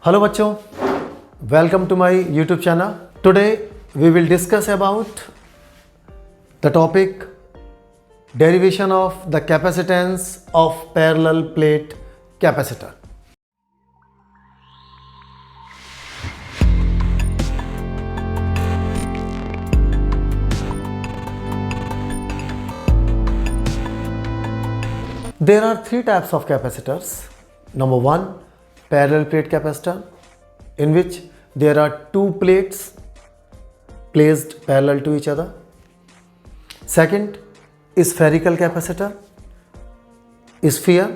Hello बच्चों, welcome to my YouTube channel. Today we will discuss about the topic derivation of the capacitance of parallel plate capacitor. There are three types of capacitors. Number one, parallel plate capacitor, in which there are two plates placed parallel to each other. Second, spherical capacitor, sphere,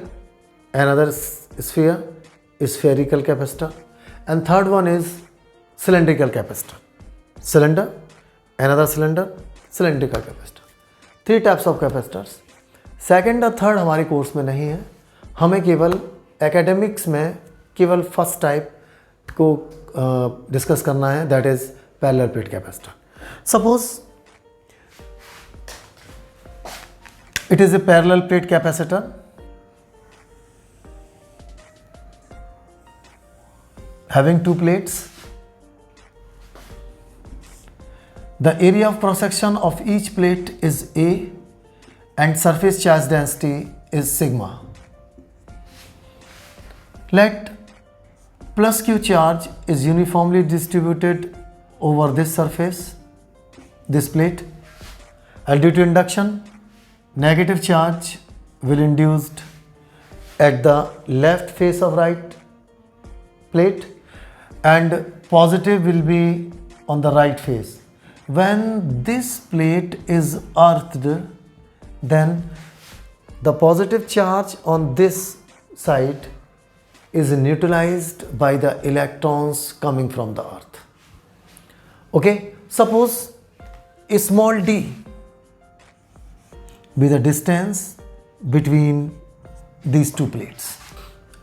another sphere, spherical capacitor. And third one is cylindrical capacitor, cylinder, another cylinder, cylindrical capacitor. Three types of capacitors. Second और third हमारे course में नहीं है, हमें केवल academics में केवल first type को डिस्कस करना है, that is parallel plate capacitor. Suppose it is a parallel plate capacitor having two plates. The area of cross section of each plate is A and surface charge density is sigma. Let plus Q charge is uniformly distributed over this surface, this plate, and due to induction, negative charge will induced at the left face of right plate and positive will be on the right face. When this plate is earthed, then the positive charge on this side is neutralized by the electrons coming from the earth. Okay, suppose a small d be the distance between these two plates.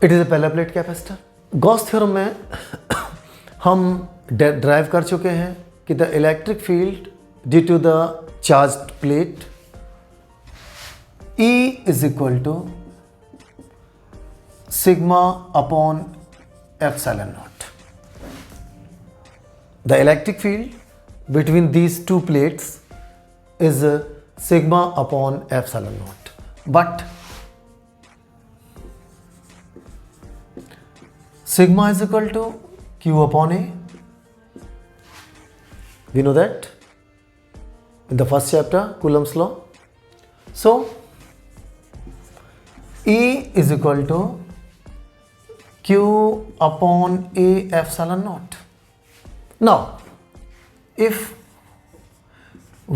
It is a parallel plate capacitor. Gauss theorem में हम derive कर चुके हैं कि the electric field due to the charged plate E is equal to sigma upon epsilon naught. The electric field between these two plates is sigma upon epsilon naught, but sigma is equal to Q upon A. We know that in the first chapter, Coulomb's law. So E is equal to Q upon A epsilon naught. Now, if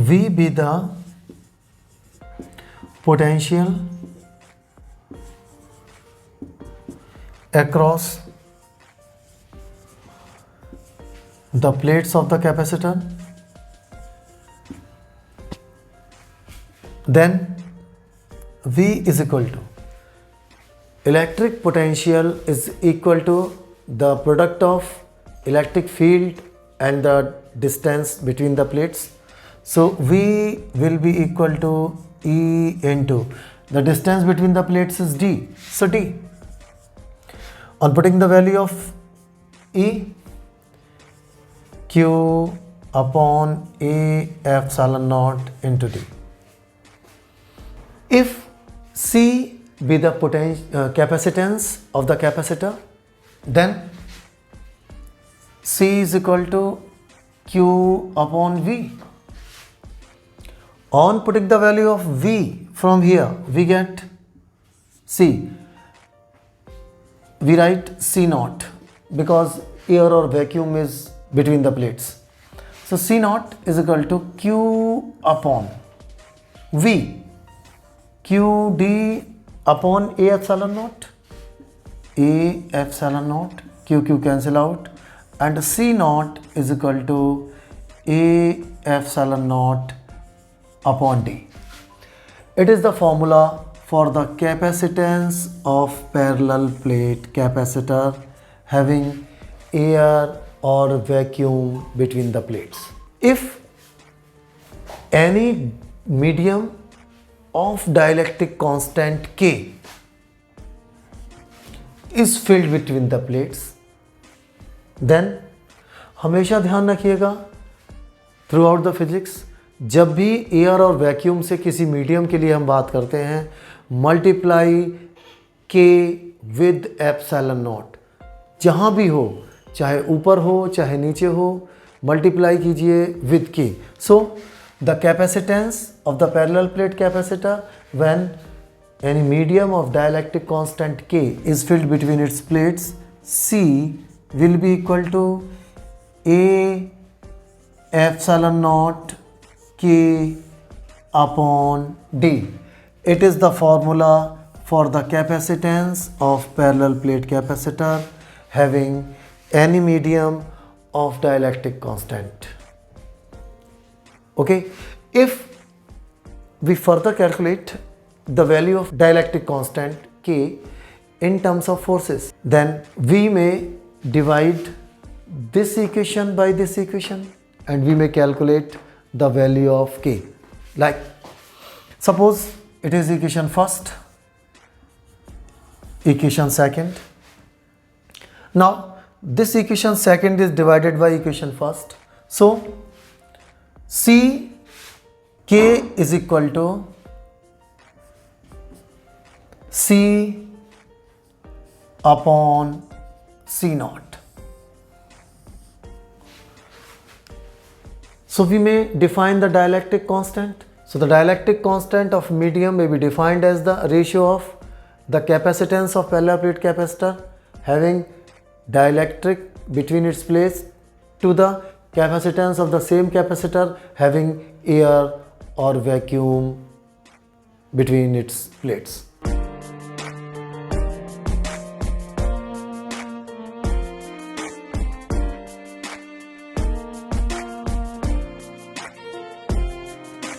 V be the potential across the plates of the capacitor, then V is equal to electric potential is equal to the product of electric field and the distance between the plates. So V will be equal to E into the distance between the plates is D. So D. On putting the value of E, Q upon A epsilon naught into D. If C be the capacitance of the capacitor, then C is equal to Q upon V. On putting the value of V from here, we get C. We write C naught because air or vacuum is between the plates. So C naught is equal to Q upon V, QD upon A epsilon naught. A epsilon naught, Q cancel out, and C naught is equal to A epsilon naught upon D. It is the formula for the capacitance of parallel plate capacitor having air or vacuum between the plates. If any medium of dielectric constant K is filled between the plates, then हमेशा ध्यान रखिएगा through out the physics, जब भी air और vacuum से किसी medium के लिए हम बात करते हैं, मल्टीप्लाई के विद एप्सिलॉन नॉट, जहाँ भी हो, चाहे ऊपर हो चाहे नीचे हो, मल्टीप्लाई कीजिए विद के. So the capacitance of the parallel plate capacitor when any medium of dielectric constant K is filled between its plates, C will be equal to A epsilon naught K upon D. It is the formula for the capacitance of parallel plate capacitor having any medium of dielectric constant. Okay, if we further calculate the value of dielectric constant K in terms of forces, then we may divide this equation by this equation and we may calculate the value of K. Like suppose it is equation first, equation second. Now this equation second is divided by equation first, so C K is equal to C upon C naught. So we may define the dielectric constant. So the dielectric constant of medium may be defined as the ratio of the capacitance of parallel plate capacitor having dielectric between its plates to the capacitance of the same capacitor having air or vacuum between its plates.